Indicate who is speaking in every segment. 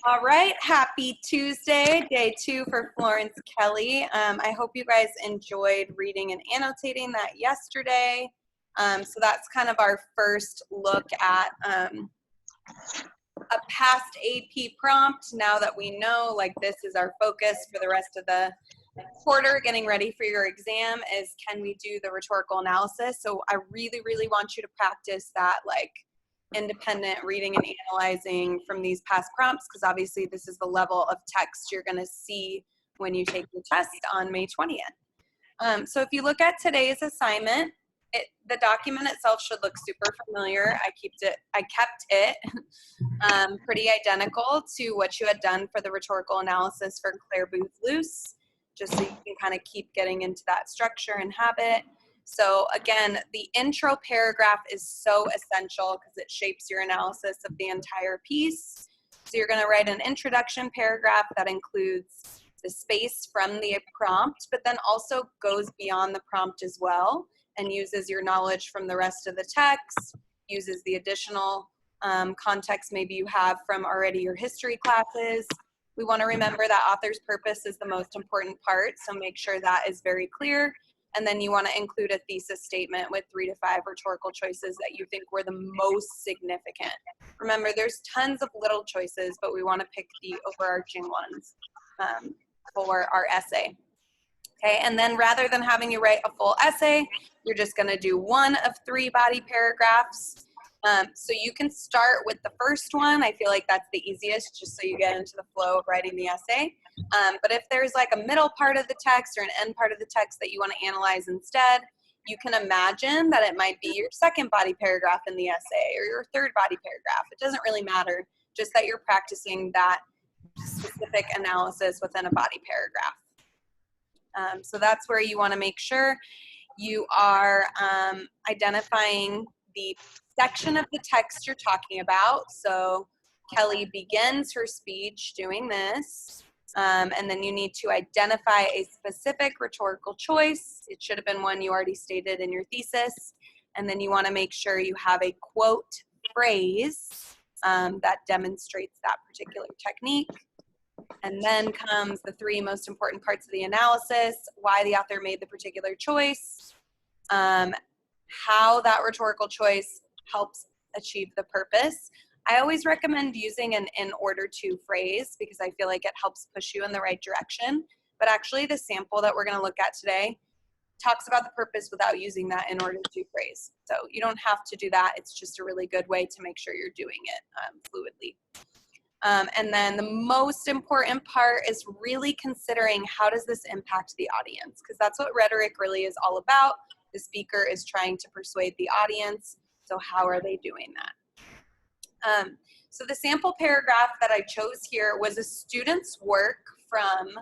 Speaker 1: All right, happy Tuesday, day 2 for Florence Kelley. I hope you guys enjoyed reading and annotating that yesterday. So that's kind of our first look at a past AP prompt. Now that we know, like, this is our focus for the rest of the quarter, getting ready for your exam, is can we do the rhetorical analysis? So I really, really want you to practice that, like, independent reading and analyzing from these past prompts, because obviously this is the level of text you're going to see when you take the test on May 20th. So if you look at today's assignment, the document itself should look super familiar. I kept it pretty identical to what you had done for the rhetorical analysis for Claire Booth Luce, just so you can kind of keep getting into that structure and habit. So again, the intro paragraph is so essential because it shapes your analysis of the entire piece. So you're going to write an introduction paragraph that includes the space from the prompt, but then also goes beyond the prompt as well and uses your knowledge from the rest of the text, uses the additional context maybe you have from already your history classes. We want to remember that author's purpose is the most important part, so make sure that is very clear. And then you want to include a thesis statement with 3 to 5 rhetorical choices that you think were the most significant. Remember, there's tons of little choices, but we want to pick the overarching ones for our essay. Okay, and then rather than having you write a full essay, you're just going to do 1 of 3 body paragraphs. So you can start with the first one. I feel like that's the easiest, just so you get into the flow of writing the essay. But if there's like a middle part of the text or an end part of the text that you want to analyze instead, you can imagine that it might be your second body paragraph in the essay or your third body paragraph. It doesn't really matter, just that you're practicing that specific analysis within a body paragraph. So that's where you want to make sure you are identifying the section of the text you're talking about. So Kelley begins her speech doing this, and then you need to identify a specific rhetorical choice. It should have been one you already stated in your thesis, and then you want to make sure you have a quote phrase that demonstrates that particular technique. And then comes the 3 most important parts of the analysis: why the author made the particular choice, how that rhetorical choice helps achieve the purpose. I always recommend using an in order to phrase because I feel like it helps push you in the right direction. But actually the sample that we're going to look at today talks about the purpose without using that in order to phrase. So you don't have to do that. It's just a really good way to make sure you're doing it fluidly. And then the most important part is really considering how does this impact the audience, because that's what rhetoric really is all about. The speaker is trying to persuade the audience. So how are they doing that? So the sample paragraph that I chose here was a student's work from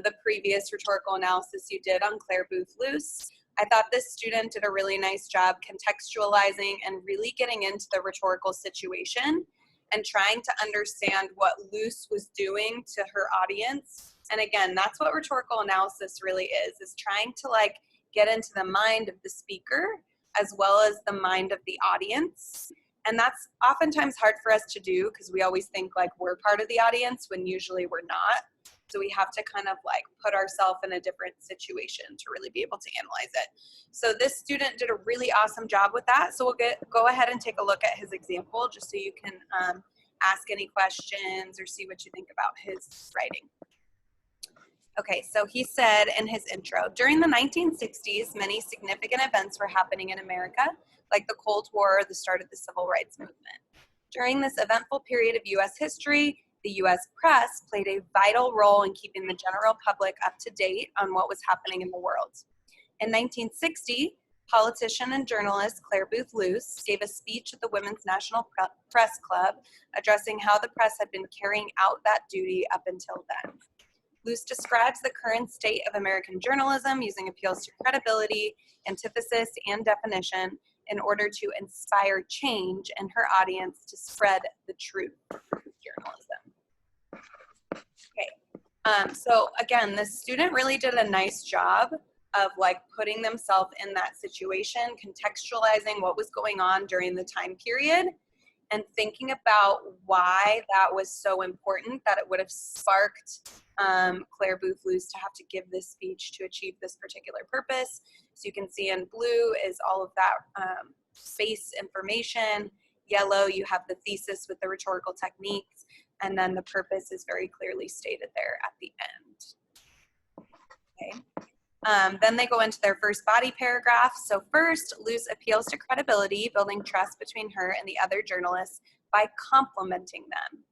Speaker 1: the previous rhetorical analysis you did on Claire Booth Luce. I thought this student did a really nice job contextualizing and really getting into the rhetorical situation and trying to understand what Luce was doing to her audience. And again, that's what rhetorical analysis really is trying to like get into the mind of the speaker as well as the mind of the audience. And that's oftentimes hard for us to do because we always think like we're part of the audience when usually we're not. So we have to kind of like put ourselves in a different situation to really be able to analyze it. So this student did a really awesome job with that. So we'll go ahead and take a look at his example just so you can ask any questions or see what you think about his writing. Okay, so he said in his intro, during the 1960s, many significant events were happening in America, like the Cold War or the start of the Civil Rights Movement. During this eventful period of U.S. history, the U.S. press played a vital role in keeping the general public up to date on what was happening in the world. In 1960, politician and journalist Claire Booth Luce gave a speech at the Women's National Press Club addressing how the press had been carrying out that duty up until then. Luce describes the current state of American journalism using appeals to credibility, antithesis, and definition in order to inspire change in her audience to spread the truth through journalism. Okay, so again, this student really did a nice job of like putting themselves in that situation, contextualizing what was going on during the time period, and thinking about why that was so important, that it would have sparked Claire Booth-Luce to have to give this speech to achieve this particular purpose. So you can see in blue is all of that space information. Yellow, you have the thesis with the rhetorical techniques, and then the purpose is very clearly stated there at the end. Okay. Then they go into their first body paragraph. So first, Luce appeals to credibility, building trust between her and the other journalists by complimenting them.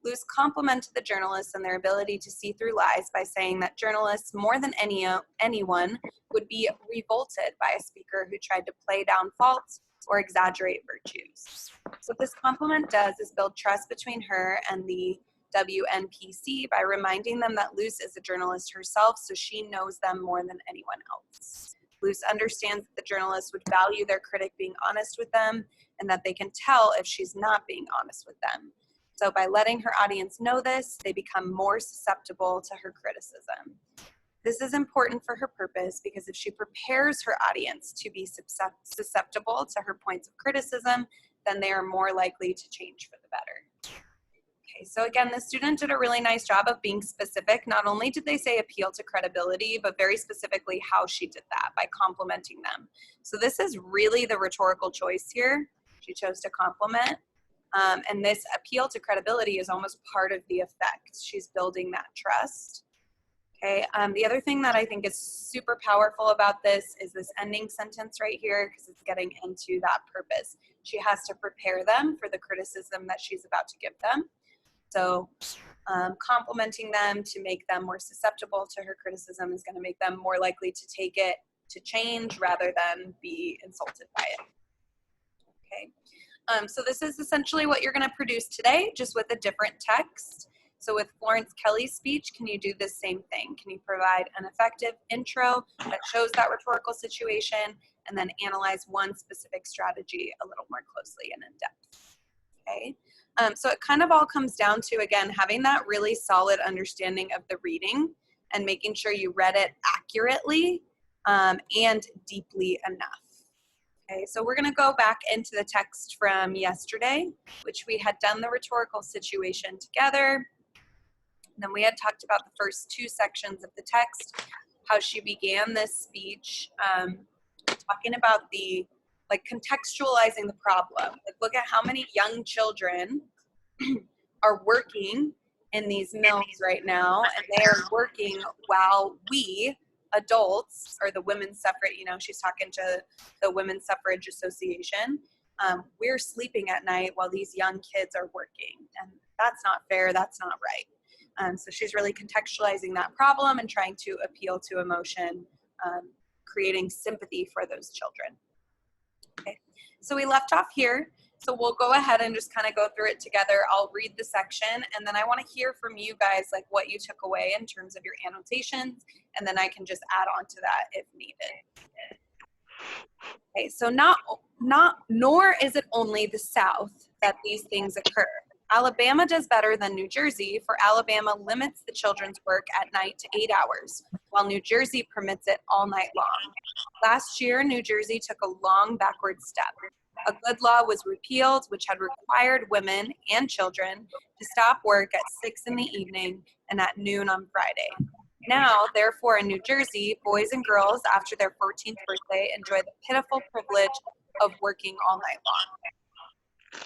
Speaker 1: Luce complimented the journalists and their ability to see through lies by saying that journalists, more than anyone, would be revolted by a speaker who tried to play down faults or exaggerate virtues. So what this compliment does is build trust between her and the WNPC by reminding them that Luce is a journalist herself, so she knows them more than anyone else. Luce understands that the journalists would value their critic being honest with them, and that they can tell if she's not being honest with them. So by letting her audience know this, they become more susceptible to her criticism. This is important for her purpose because if she prepares her audience to be susceptible to her points of criticism, then they are more likely to change for the better. Okay, so again, the student did a really nice job of being specific. Not only did they say appeal to credibility, but very specifically how she did that, by complimenting them. So this is really the rhetorical choice here. She chose to compliment. And this appeal to credibility is almost part of the effect. She's building that trust. Okay, the other thing that I think is super powerful about this is this ending sentence right here, because it's getting into that purpose. She has to prepare them for the criticism that she's about to give them. So complimenting them to make them more susceptible to her criticism is going to make them more likely to take it to change rather than be insulted by it. Okay, so this is essentially what you're going to produce today, just with a different text. So with Florence Kelley's speech, can you do the same thing? Can you provide an effective intro that shows that rhetorical situation and then analyze one specific strategy a little more closely and in depth? Okay. So it kind of all comes down to, again, having that really solid understanding of the reading and making sure you read it accurately and deeply enough. Okay, so we're going to go back into the text from yesterday, which we had done the rhetorical situation together. And then we had talked about the first two sections of the text, how she began this speech, talking about the contextualizing the problem. Like, look at how many young children are working in these mills right now, and they are working while we adults, or the women's suffrage, she's talking to the Women's Suffrage Association, we're sleeping at night while these young kids are working, and that's not fair, that's not right. So she's really contextualizing that problem and trying to appeal to emotion, creating sympathy for those children. Okay, so we left off here. So we'll go ahead and just kind of go through it together. I'll read the section, and then I want to hear from you guys, like what you took away in terms of your annotations, and then I can just add on to that if needed. Okay, so nor is it only the South that these things occur. Alabama does better than New Jersey, for Alabama limits the children's work at night to 8 hours, while New Jersey permits it all night long. Last year, New Jersey took a long backward step. A good law was repealed, which had required women and children to stop work at 6 in the evening and at noon on Friday. Now, therefore, in New Jersey, boys and girls after their 14th birthday enjoy the pitiful privilege of working all night long.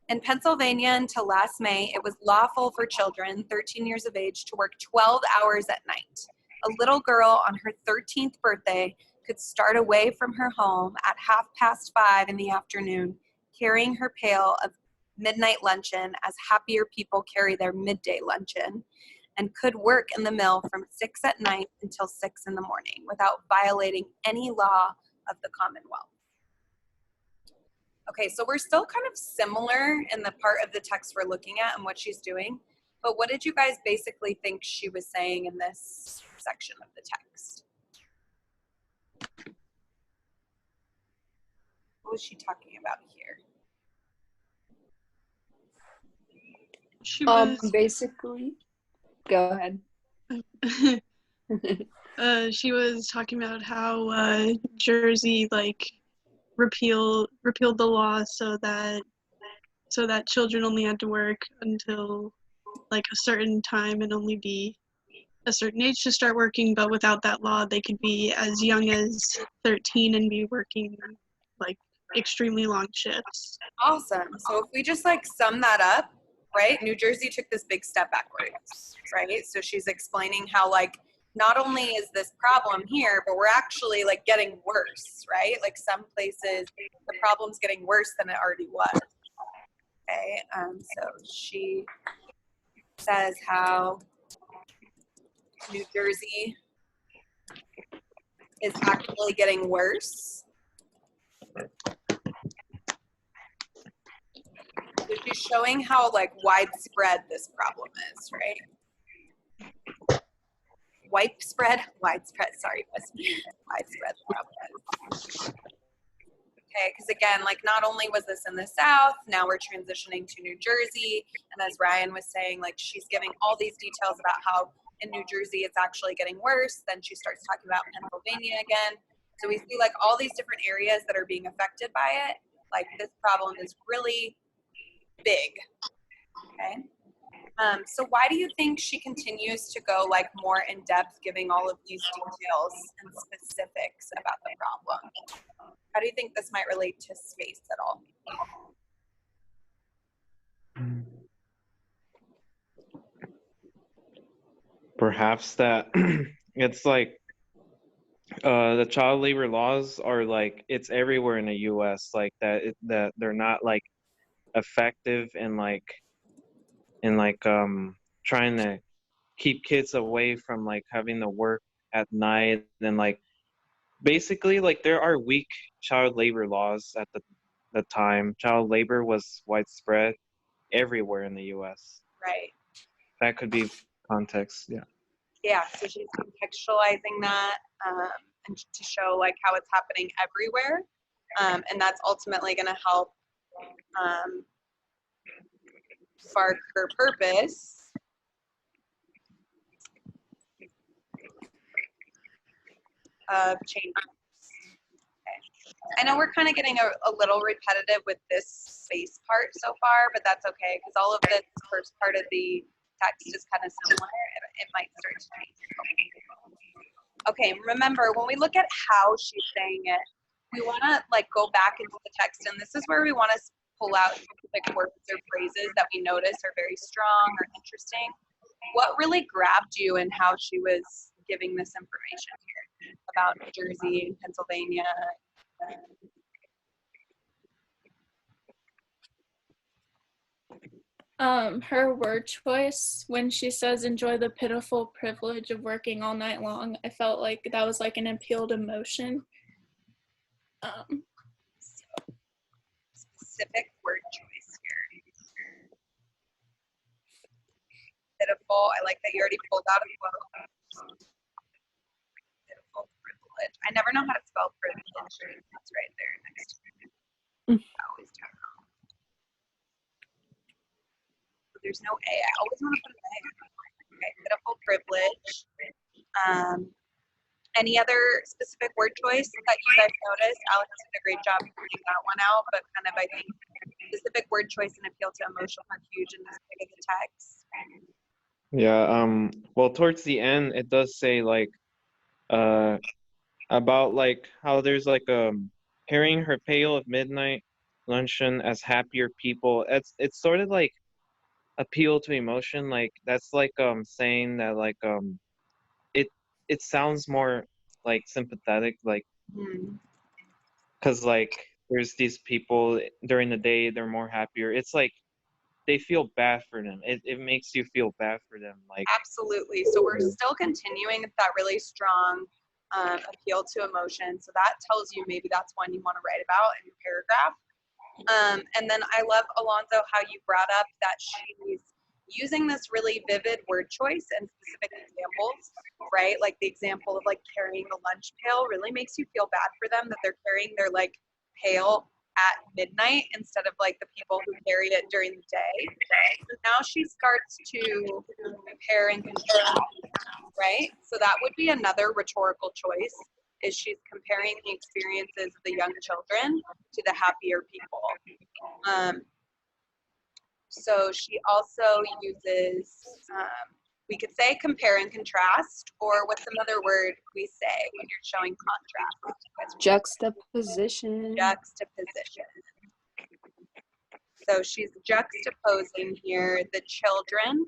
Speaker 1: In Pennsylvania, until last May, it was lawful for children 13 years of age to work 12 hours at night. A little girl on her 13th birthday could start away from her home at 5:30 in the afternoon, carrying her pail of midnight luncheon as happier people carry their midday luncheon, and could work in the mill from 6 at night until 6 in the morning without violating any law of the Commonwealth. Okay, so we're still kind of similar in the part of the text we're looking at and what she's doing, but what did you guys basically think she was saying in this section of the text? What was she talking about here?
Speaker 2: She was
Speaker 3: basically, go ahead.
Speaker 2: She was talking about how Jersey repealed the law so that so that children only had to work until like a certain time and only be a certain age to start working, but without that law, they could be as young as 13 and be working like extremely long shifts.
Speaker 1: Awesome. So if we just like sum that up, right? New Jersey took this big step backwards, right? So she's explaining how like not only is this problem here, but we're actually like getting worse, right? Like some places the problem's getting worse than it already was. Okay. So she says how New Jersey is actually getting worse. So she's showing how like widespread this problem is, right? Widespread, sorry, widespread the problem is. Okay, because again, like not only was this in the South, now we're transitioning to New Jersey. And as Ryan was saying, like she's giving all these details about how in New Jersey it's actually getting worse. Then she starts talking about Pennsylvania again. So we see like all these different areas that are being affected by it. Like this problem is really big. Okay. So why do you think she continues to go like more in depth, giving all of these details and specifics about the problem? How do you think this might relate to space at all?
Speaker 4: Perhaps that it's like the child labor laws are like it's everywhere in the US, like that they're not like effective in trying to keep kids away from like having to work at night, and like basically like there are weak child labor laws at the time. Child labor was widespread everywhere in the US.
Speaker 1: Right.
Speaker 4: That could be context. Yeah.
Speaker 1: Yeah, so she's contextualizing that and to show like how it's happening everywhere. And that's ultimately going to help for her purpose of change. I know we're kind of getting a little repetitive with this space part so far, but that's okay because all of this first part of the text is kind of similar. It might start to change. Okay, remember when we look at how she's saying it, we want to like go back into the text, and this is where we want to pull out specific words or phrases that we notice are very strong or interesting. What really grabbed you in how she was giving this information here about New Jersey and Pennsylvania?
Speaker 5: Her word choice when she says enjoy the pitiful privilege of working all night long, I felt like that was like an appeal to emotion.
Speaker 1: So, specific word choice here. Pitiful. I like that you already pulled out a quote. Pitiful privilege. I never know how to spell privilege. It's right there next to it. I always do it wrong. There's no A. I always want to put an A. Okay, pitiful privilege. Any other specific word choice that you guys noticed? Alex did a great job pulling that one out, but kind of I think specific word choice and appeal to emotion are huge in this part of the text.
Speaker 4: Yeah, well towards the end it does say like about like how there's like hearing her pale of midnight luncheon as happier people. It's sort of like appeal to emotion, like that's like saying that like it sounds more like sympathetic, like because like there's these people during the day they're more happier. It's like they feel bad for them. It makes you feel bad for them, like
Speaker 1: Absolutely. So we're still continuing with that really strong appeal to emotion. So that tells you maybe that's one you want to write about in your paragraph. And then I love, Alonzo, how you brought up that she's using this really vivid word choice and specific examples, right? Like the example of like carrying the lunch pail really makes you feel bad for them that they're carrying their like pail at midnight instead of like the people who carry it during the day. So now she starts to compare and contrast, right? So that would be another rhetorical choice, is she's comparing the experiences of the young children to the happier people. So she also uses, we could say compare and contrast, or what's another word we say when you're showing contrast?
Speaker 3: Juxtaposition.
Speaker 1: Juxtaposition. So she's juxtaposing here the children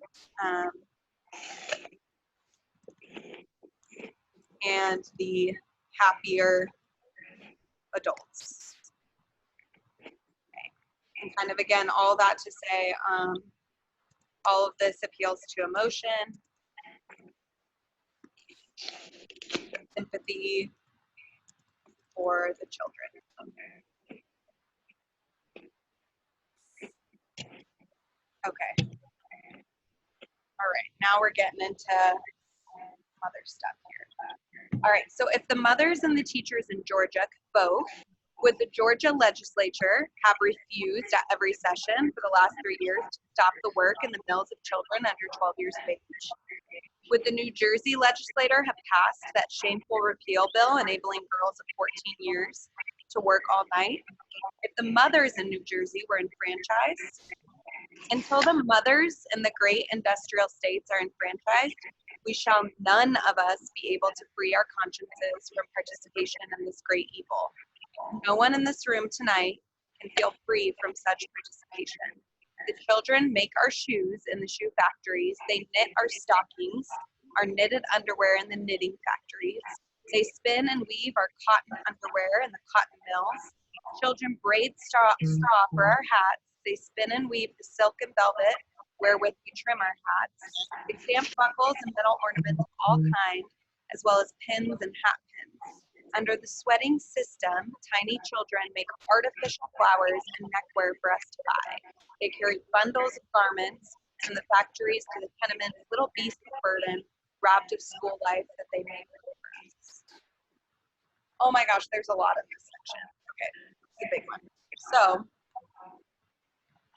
Speaker 1: and the happier adults. Okay. And kind of again, all that to say, all of this appeals to emotion, sympathy for the children. Okay. All right, now we're getting into other stuff here. All right, so if the mothers and the teachers in Georgia could vote, would the Georgia legislature have refused at every session for the last 3 years to stop the work in the mills of children under 12 years of age? Would the New Jersey legislator have passed that shameful repeal bill enabling girls of 14 years to work all night? If the mothers in New Jersey were enfranchised, until the mothers in the great industrial states are enfranchised, we shall none of us be able to free our consciences from participation in this great evil. No one in this room tonight can feel free from such participation. The children make our shoes in the shoe factories. They knit our stockings, our knitted underwear in the knitting factories. They spin and weave our cotton underwear in the cotton mills. Children braid straw for our hats. They spin and weave the silk and velvet wherewith we trim our hats. They stamp buckles and metal ornaments of all kinds, as well as pins and hat pins. Under the sweating system, tiny children make artificial flowers and neckwear for us to buy. They carry bundles of garments from the factories to the tenements, little beasts of burden, robbed of school life that they make for us. Oh my gosh, there's a lot in this section. Okay, it's a big one. So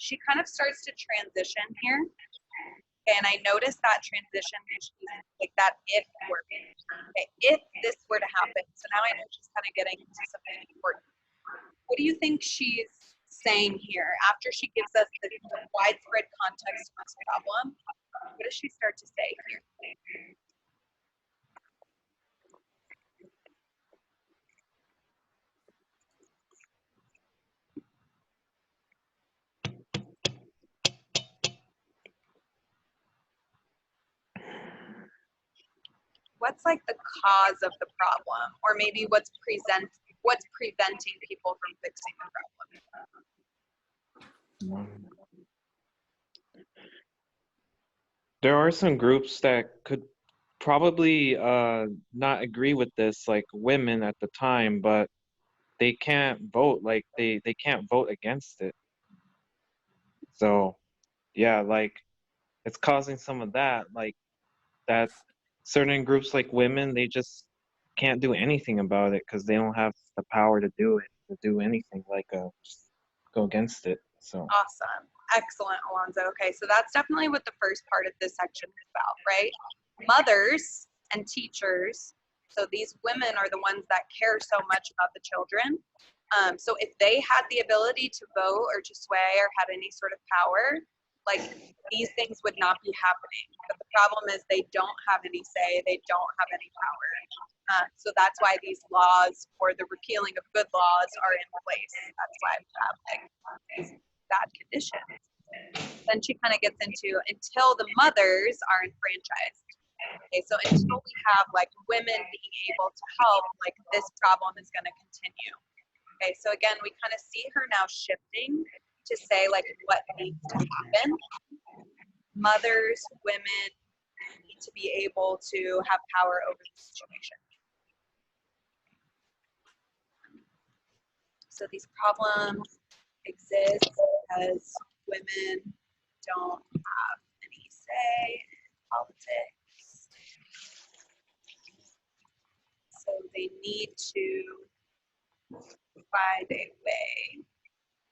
Speaker 1: she kind of starts to transition here. And I noticed that transition, like that if word. Okay, if this were to happen. So now I know she's kind of getting into something important. What do you think she's saying here after she gives us the widespread context of this problem? What does she start to say here? What's like the cause of the problem, or maybe what's preventing people from fixing the problem?
Speaker 4: There are some groups that could probably not agree with this, like women at the time, but they can't vote. Like they can't vote against it. So yeah, like it's causing some of that, like that certain groups like women, they just can't do anything about it because they don't have the power to do it, to do anything, like just go against it. So
Speaker 1: Awesome. Excellent, Alonzo. Okay, so that's definitely what the first part of this section is about, right? Mothers and teachers. So these women are the ones that care so much about the children. So if they had the ability to vote or to sway or had any sort of power, like these things would not be happening. But the problem is they don't have any say, they don't have any power. So that's why these laws or the repealing of good laws are in place. That's why we have like these bad conditions. Then she kind of gets into until the mothers are enfranchised. Okay, so until we have like women being able to help, like this problem is going to continue. Okay, so again, we kind of see her now shifting to say like what needs to happen. Mothers, women need to be able to have power over the situation. So these problems exist because women don't have any say in politics. So they need to find a way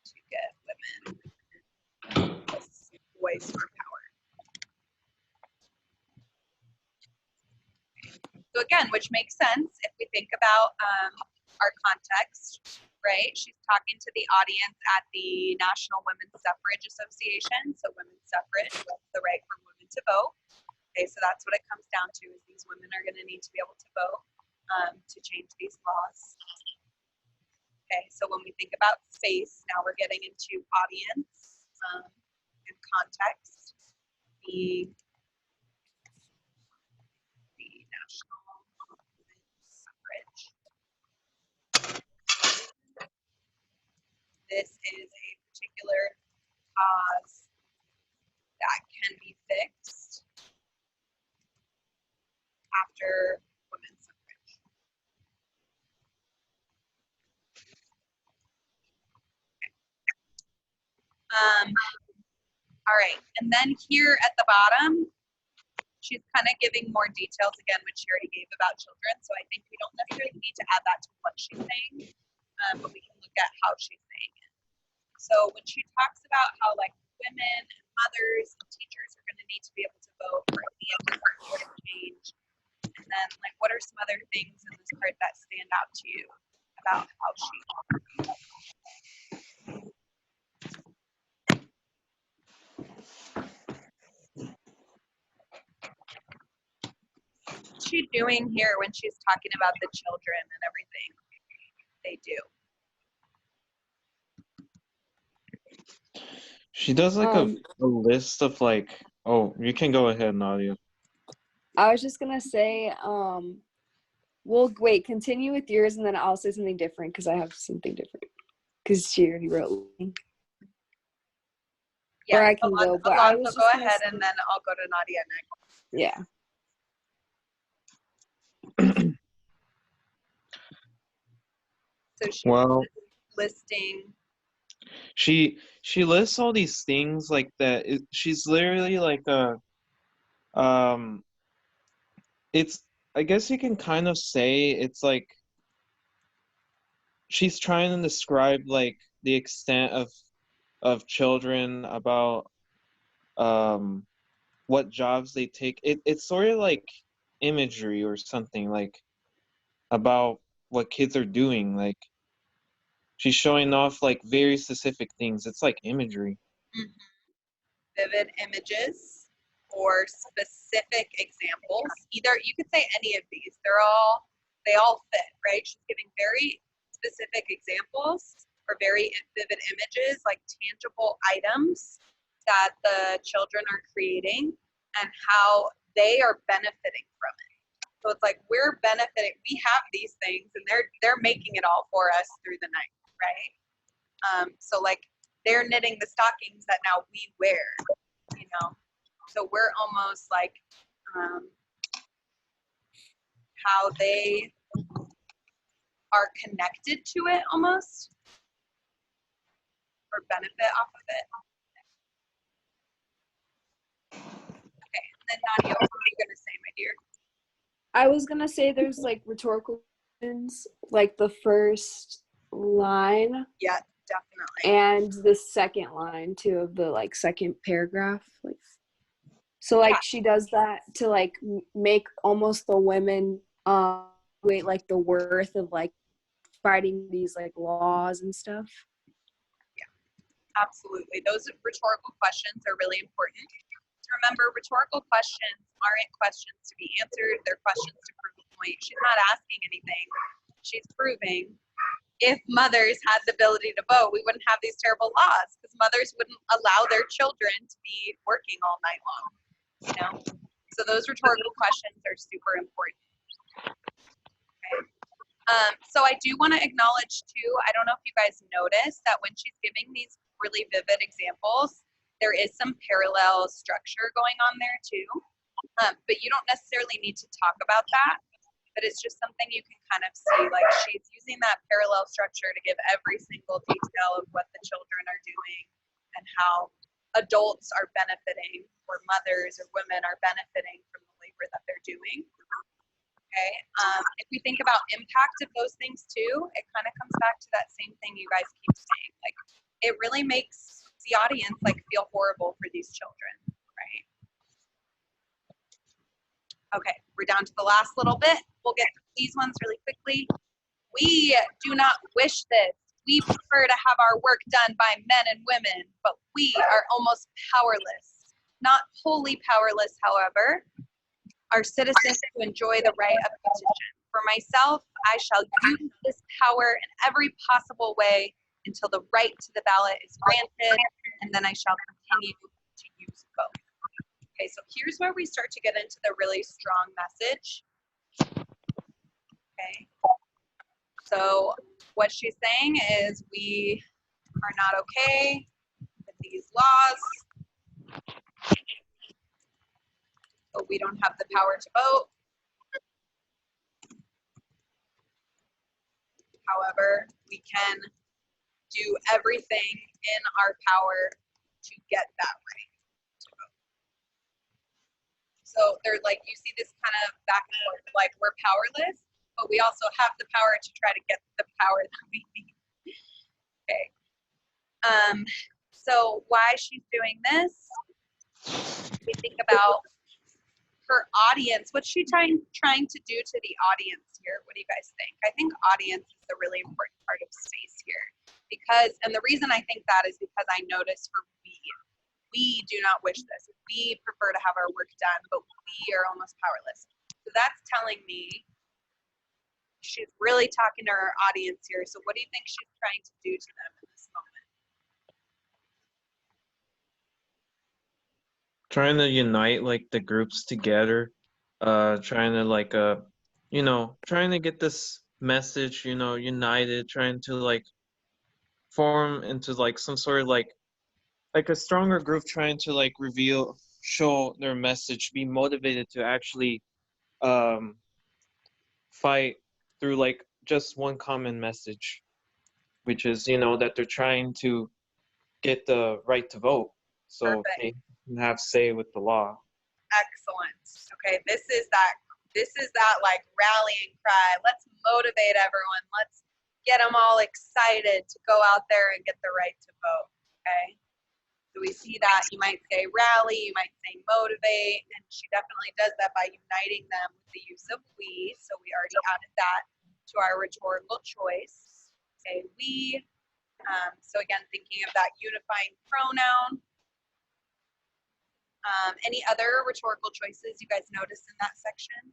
Speaker 1: to get women this voice or power. So again, which makes sense if we think about our context, right? She's talking to the audience at the National Women's Suffrage Association. So women's suffrage, the right for women to vote. Okay, so that's what it comes down to, is these women are going to need to be able to vote to change these laws. Okay, so when we think about face, now we're getting into audience and context. The National Women's Suffrage. This is a particular cause that can be fixed after women's suffrage. All right, and then here at the bottom, she's kind of giving more details again, which she already gave about children. So I think we don't necessarily need to add that to what she's saying, but we can look at how she's saying it. So when she talks about how like women and mothers and teachers are going to need to be able to vote for any of this sort of change, and then like what are some other things in this part that stand out to you about how she? What's she doing here when she's talking about the children and everything they do?
Speaker 4: She does like a list of like, oh, you can go ahead, Nadia.
Speaker 3: I was just gonna say, well, wait, continue with yours, and then I'll say something different because I have something different. Because she already wrote.
Speaker 1: Yeah,
Speaker 3: or I can go, but I was
Speaker 1: go ahead, and then I'll go to Nadia next.
Speaker 3: Yeah.
Speaker 1: So she's listing.
Speaker 4: She lists all these things like that. She's literally like it's, I guess you can kind of say it's like she's trying to describe like the extent of children, about what jobs they take. It's sort of like imagery or something, like about what kids are doing. Like she's showing off like very specific things. It's like imagery.
Speaker 1: Mm-hmm. Vivid images or specific examples. Either you could say any of these. They all fit, right? She's giving very specific examples or very vivid images, like tangible items that the children are creating and how they are benefiting from it. So it's like we're benefiting. We have these things, and they're making it all for us through the night, right? So like they're knitting the stockings that now we wear, you know. So we're almost like how they are connected to it almost, or benefit off of it. Okay, and then Nadia, what are you gonna say, my dear?
Speaker 3: I was gonna say there's like rhetorical questions, like the first line.
Speaker 1: Yeah, definitely.
Speaker 3: And the second line too of the like second paragraph. Like, so like she does that to like make almost the women wait like the worth of like fighting these like laws and stuff.
Speaker 1: Yeah, absolutely. Those rhetorical questions are really important. Remember, rhetorical questions aren't questions to be answered. They're questions to prove a point. She's not asking anything. She's proving if mothers had the ability to vote, we wouldn't have these terrible laws because mothers wouldn't allow their children to be working all night long, you know? So those rhetorical questions are super important. Okay. So I do want to acknowledge too, I don't know if you guys noticed that when she's giving these really vivid examples, there is some parallel structure going on there too, but you don't necessarily need to talk about that, but it's just something you can kind of see, like she's using that parallel structure to give every single detail of what the children are doing and how adults are benefiting, or mothers or women are benefiting from the labor that they're doing. Okay, if we think about impact of those things too, it kind of comes back to that same thing you guys keep saying, like it really makes the audience like feel horrible for these children, right? Okay, we're down to the last little bit. We'll get through these ones really quickly. We do not wish this. We prefer to have our work done by men and women, but we are almost powerless. Not wholly powerless, however. Our citizens to enjoy the right of petition. For myself, I shall use this power in every possible way until the right to the ballot is granted, and then I shall continue to use both. Okay, so here's where we start to get into the really strong message. Okay, so what she's saying is we are not okay with these laws, but we don't have the power to vote. However, we can do everything in our power to get that right to vote. So they're like, you see this kind of back and forth, like we're powerless, but we also have the power to try to get the power that we need. Okay. So why she's doing this, we think about her audience. What's she trying to do to the audience here? What do you guys think? I think audience is a really important part of space here. Because, and the reason I think that is because I notice for we do not wish this. We prefer to have our work done, but we are almost powerless. So that's telling me she's really talking to her audience here. So what do you think she's trying to do to them in this moment?
Speaker 4: Trying to unite like the groups together, trying to like trying to get this message, united, trying to like form into like some sort of like a stronger group, trying to like show their message, be motivated to actually fight through like just one common message, which is that they're trying to get the right to vote, so
Speaker 1: Perfect.
Speaker 4: they can have say with the law.
Speaker 1: Excellent. Okay, this is that like rallying cry. Let's motivate everyone. Let's get them all excited to go out there and get the right to vote. Okay. So we see that. You might say rally, you might say motivate, and she definitely does that by uniting them with the use of we. So we already added that to our rhetorical choice. Okay, we. So again, thinking of that unifying pronoun. Any other rhetorical choices you guys noticed in that section?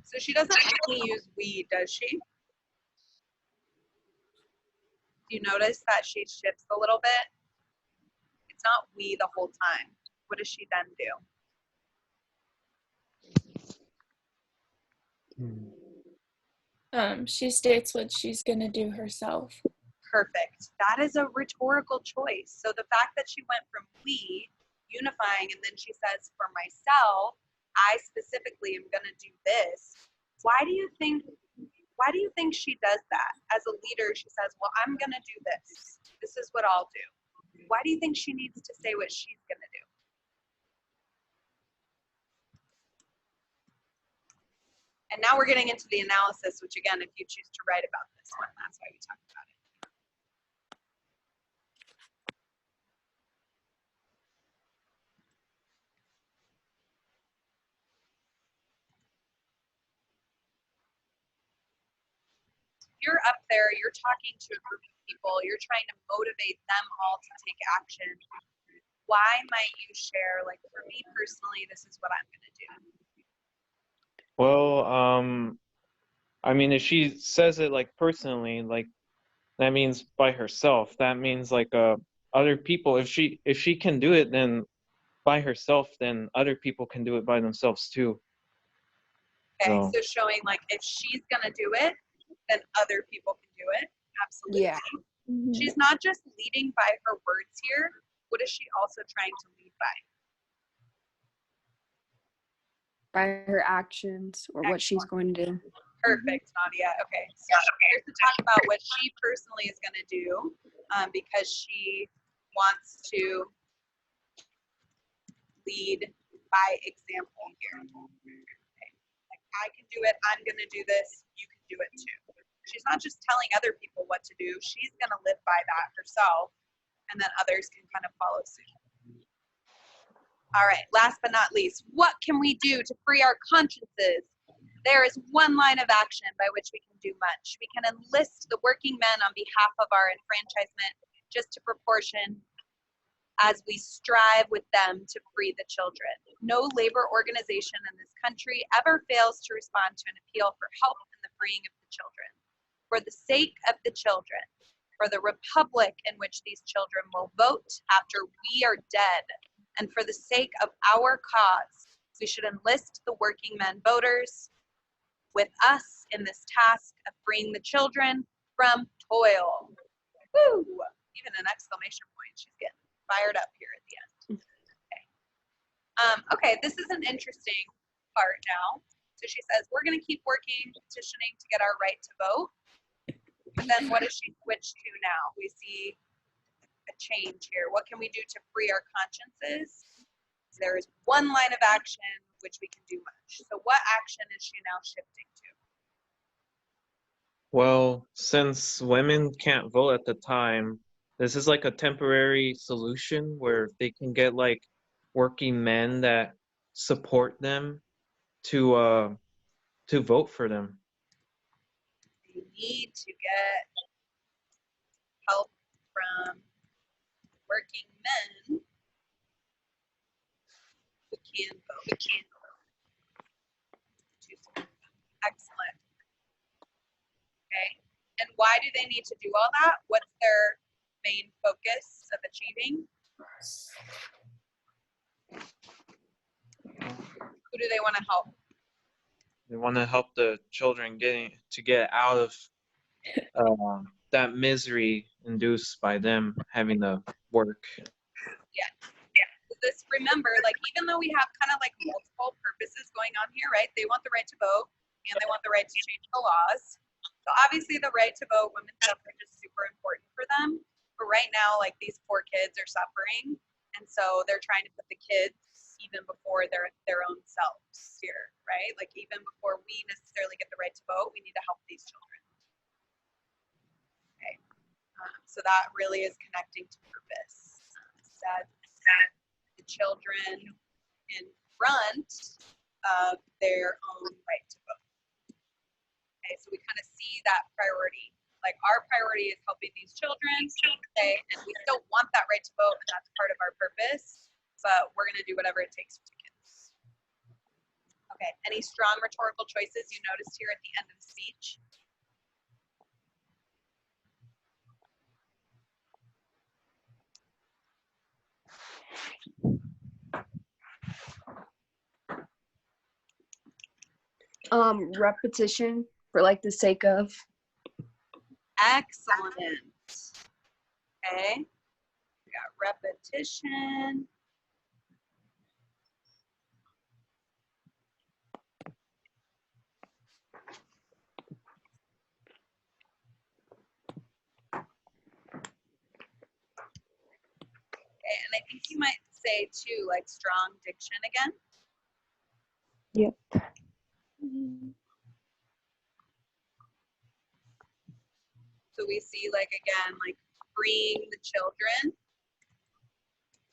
Speaker 1: So she doesn't only use we, does she? Do you notice that she shifts a little bit? It's not we the whole time. What does she then do?
Speaker 5: She states what she's gonna do herself.
Speaker 1: Perfect. That is a rhetorical choice. So the fact that she went from we, unifying, and then she says, for myself, I specifically am going to do this. Why do you think she does that? As a leader, she says, well, I'm going to do this. This is what I'll do. Why do you think she needs to say what she's going to do? And now we're getting into the analysis, which again, if you choose to write about this one, that's why we talk about it. You're up there, you're talking to a group of people, you're trying to motivate them all to take action. Why might you share, like, for me personally, this is what I'm going to do?
Speaker 4: Well, I mean, if she says it like personally, like that means by herself. That means like other people. If she can do it, then by herself, then other people can do it by themselves too.
Speaker 1: Okay, so showing like if she's going to do it, then other people can do it. Absolutely.
Speaker 3: Yeah.
Speaker 5: Mm-hmm.
Speaker 1: She's not just leading by her words here. What is she also trying to lead by?
Speaker 3: By her actions or what she's going to do.
Speaker 1: Perfect, Nadia. Okay, so here's to talk about what she personally is going to do because she wants to lead by example here. Okay. Like, I can do it, I'm gonna do this, you can do it too. She's not just telling other people what to do, she's gonna live by that herself, and then others can kind of follow suit. All right, last but not least, what can we do to free our consciences? There is one line of action by which we can do much. We can enlist the working men on behalf of our enfranchisement just to proportion as we strive with them to free the children. No labor organization in this country ever fails to respond to an appeal for help in the freeing of the children. For the sake of the children, for the republic in which these children will vote after we are dead, and for the sake of our cause, we should enlist the working men voters with us in this task of freeing the children from toil. Woo! Even an exclamation point. She's getting fired up here at the end. Okay. Okay, this is an interesting part now. So she says, we're going to keep working, petitioning to get our right to vote. But then what does she switch to now? We see a change here. What can we do to free our consciences? There is one line of action which we can do much. So what action is she now shifting to?
Speaker 4: Well, since women can't vote at the time, this is like a temporary solution where they can get like working men that support them to vote for them.
Speaker 1: They need to get help from working men who can vote. Excellent. Okay. And why do they need to do all that? What's their main focus of achieving? Who do they want to help?
Speaker 4: They want to help the children get out of that misery induced by them having to work.
Speaker 1: Yeah. This, remember, like, even though we have kind of like multiple purposes going on here, right? They want the right to vote and they want the right to change the laws. So obviously the right to vote, women's suffrage is super important for them. But right now, like, these poor kids are suffering. And so they're trying to put the kids even before their own selves here, right? Like, even before we necessarily get the right to vote, we need to help these children. Okay. So that really is connecting to purpose. That the children in front of their own right to vote. Okay, so we kind of see that priority. Like, our priority is helping these children, okay, and we still want that right to vote, and that's part of our purpose, but we're going to do whatever it takes for the kids. Okay, any strong rhetorical choices you noticed here at the end of the speech?
Speaker 3: Repetition for like the sake of.
Speaker 1: Excellent. Okay, we got repetition. Okay, and I think you might say too, like, strong diction again.
Speaker 3: Yep.
Speaker 1: So we see, like, again, like, freeing the children.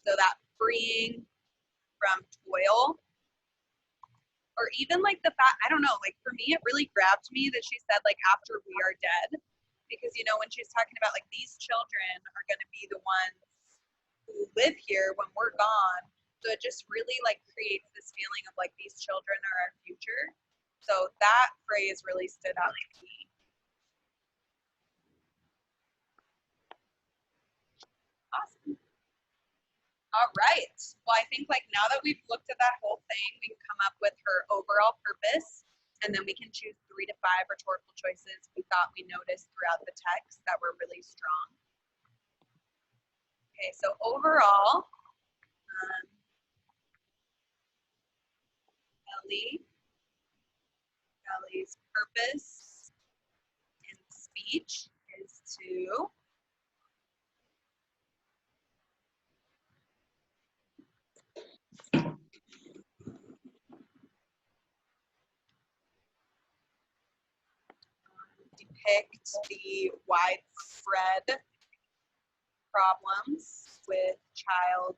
Speaker 1: So that freeing from toil, or even like the fact, I don't know, like, for me, it really grabbed me that she said, like, after we are dead, because, you know, when she's talking about, like, these children are going to be the ones who live here when we're gone. So it just really, like, creates this feeling of, like, these children are our future. So that phrase really stood out to me. Awesome. All right. Well, I think, like, now that we've looked at that whole thing, we can come up with her overall purpose, and then we can choose 3 to 5 rhetorical choices we thought we noticed throughout the text that were really strong. Okay, so overall, Kelley's purpose in speech is to picked the widespread problems with child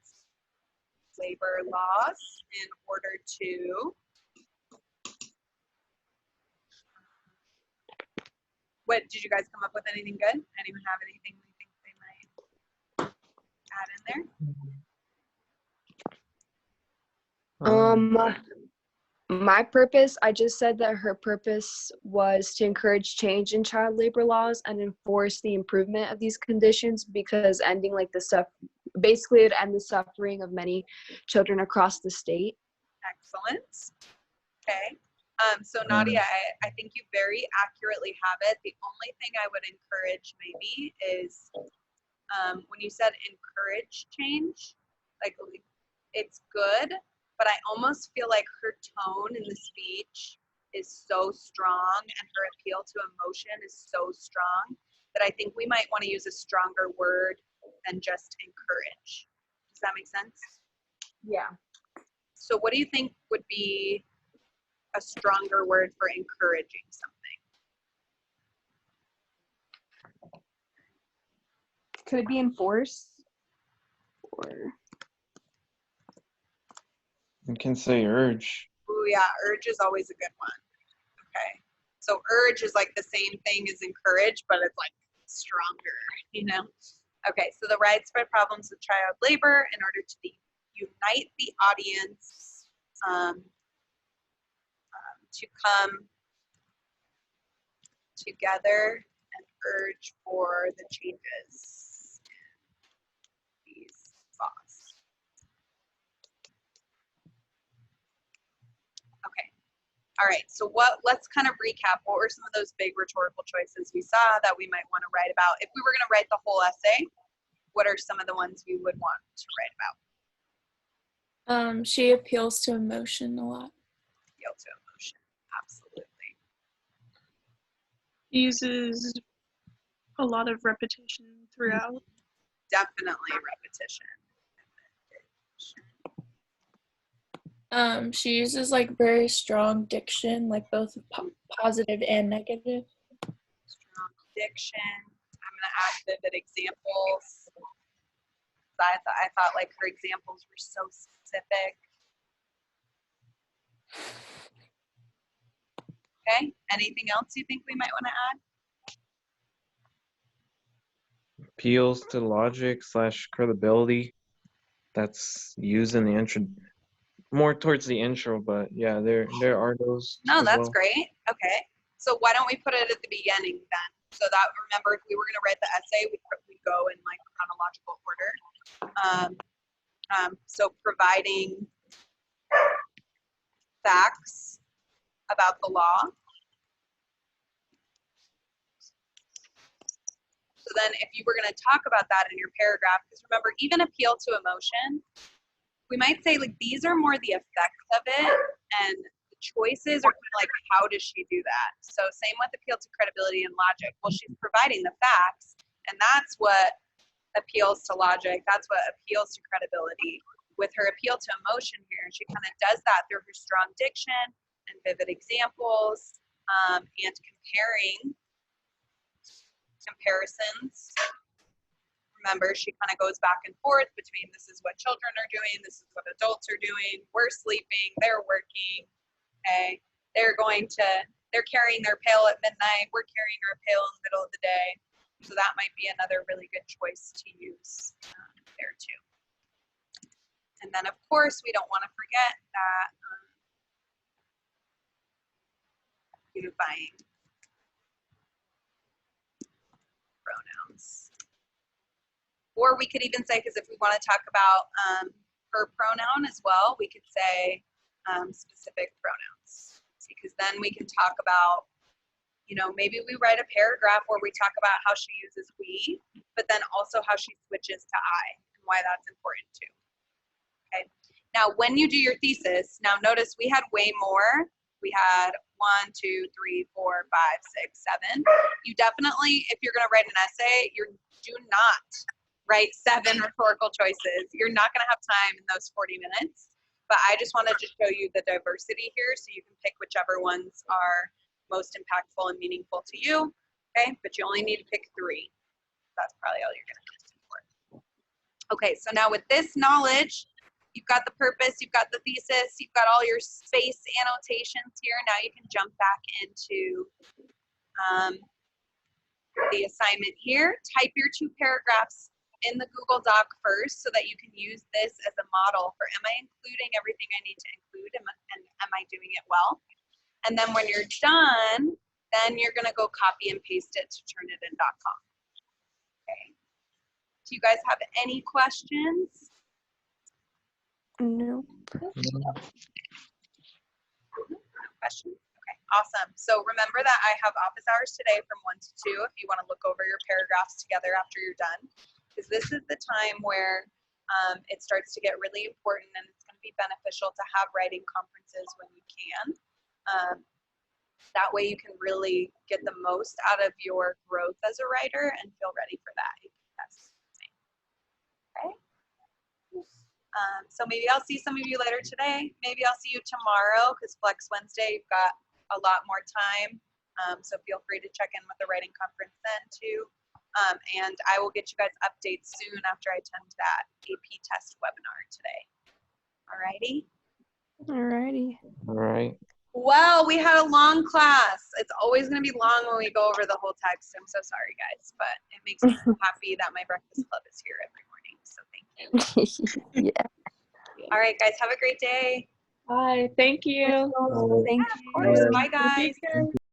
Speaker 1: labor laws in order to what did you guys come up with anything good? Anyone have anything we think they might add in there?
Speaker 3: My purpose, I just said that her purpose was to encourage change in child labor laws and enforce the improvement of these conditions, because ending like the stuff, basically it'd end the suffering of many children across the state.
Speaker 1: Excellent. Okay. So Nadia, I think you very accurately have it. The only thing I would encourage maybe is when you said encourage change, like it's good, but I almost feel like her tone in the speech is so strong and her appeal to emotion is so strong that I think we might want to use a stronger word than just encourage. Does that make sense?
Speaker 3: Yeah.
Speaker 1: So what do you think would be a stronger word for encouraging something?
Speaker 3: Could it be enforce? Or
Speaker 4: You can say urge.
Speaker 1: Ooh, yeah, urge is always a good one. Okay. So urge is like the same thing as encourage, but it's like stronger, you know? Okay, so the widespread problems with child labor in order to unite the audience to come together and urge for the changes in these laws. Okay. All right, so let's kind of recap. What were some of those big rhetorical choices we saw that we might want to write about? If we were going to write the whole essay, what are some of the ones we would want to write about?
Speaker 5: She appeals to emotion a lot.
Speaker 1: Appeal to emotion, absolutely.
Speaker 2: Uses a lot of repetition throughout.
Speaker 1: Definitely repetition.
Speaker 5: She uses like very strong diction, like both positive and negative.
Speaker 1: Strong diction. I'm going to add vivid examples. I thought like her examples were so specific. Okay, anything else you think we might want to add?
Speaker 4: Appeals to logic / credibility. That's used in the intro, more towards the intro, but yeah, there are those.
Speaker 1: No,
Speaker 4: as
Speaker 1: that's
Speaker 4: well.
Speaker 1: great. Okay, so why don't we put it at the beginning then? So that, remember, if we were going to write the essay, we'd go in like chronological order. So providing facts about the law. So then if you were going to talk about that in your paragraph, because remember, even appeal to emotion, we might say like these are more the effects of it, and the choices are kind of like how does she do that? So same with appeal to credibility and logic. Well, she's providing the facts, and that's what appeals to logic. That's what appeals to credibility. With her appeal to emotion here, she kind of does that through her strong diction and vivid examples and comparisons. Remember, she kind of goes back and forth between this is what children are doing, this is what adults are doing, we're sleeping, they're working, okay? They're carrying their pail at midnight, we're carrying our pail in the middle of the day. So that might be another really good choice to use there too. And then of course, we don't want to forget that unifying pronouns. Or we could even say, because if we want to talk about her pronoun as well, we could say specific pronouns. Because then we can talk about, maybe we write a paragraph where we talk about how she uses we, but then also how she switches to I and why that's important too. Okay. Now, when you do your thesis, now notice we had way more. We had 1, 2, 3, 4, 5, 6, 7. You definitely, if you're going to write an essay, do not write 7 rhetorical choices. You're not going to have time in those 40 minutes. But I just wanted to show you the diversity here so you can pick whichever ones are most impactful and meaningful to you. Okay, but you only need to pick 3. That's probably all you're going to test it for. Okay, so now with this knowledge, you've got the purpose, you've got the thesis, you've got all your space annotations here. Now you can jump back into the assignment here. Type your 2 paragraphs in the Google Doc first so that you can use this as a model for, am I including everything I need to include, and am I doing it well? And then when you're done, then you're going to go copy and paste it to turnitin.com. Okay. Do you guys have any questions?
Speaker 3: No.
Speaker 1: No questions? Okay, awesome. So remember that I have office hours today from 1 to 2 if you want to look over your paragraphs together after you're done, because this is the time where it starts to get really important, and it's going to be beneficial to have writing conferences when you can. That way you can really get the most out of your growth as a writer and feel ready for that AP test. Okay. So maybe I'll see some of you later today. Maybe I'll see you tomorrow, because Flex Wednesday, you've got a lot more time. So feel free to check in with the writing conference then too. And I will get you guys updates soon after I attend that AP test webinar today. Alrighty.
Speaker 3: Alrighty.
Speaker 4: All right.
Speaker 1: Well, we had a long class. It's always going to be long when we go over the whole text. I'm so sorry, guys, but it makes me happy that my breakfast club is here every morning. So thank you.
Speaker 3: Yeah.
Speaker 1: All right, guys, have a great day.
Speaker 5: Bye. Thank you.
Speaker 3: Thank
Speaker 1: Of course.
Speaker 3: you.
Speaker 1: Bye, guys.
Speaker 5: Thank you.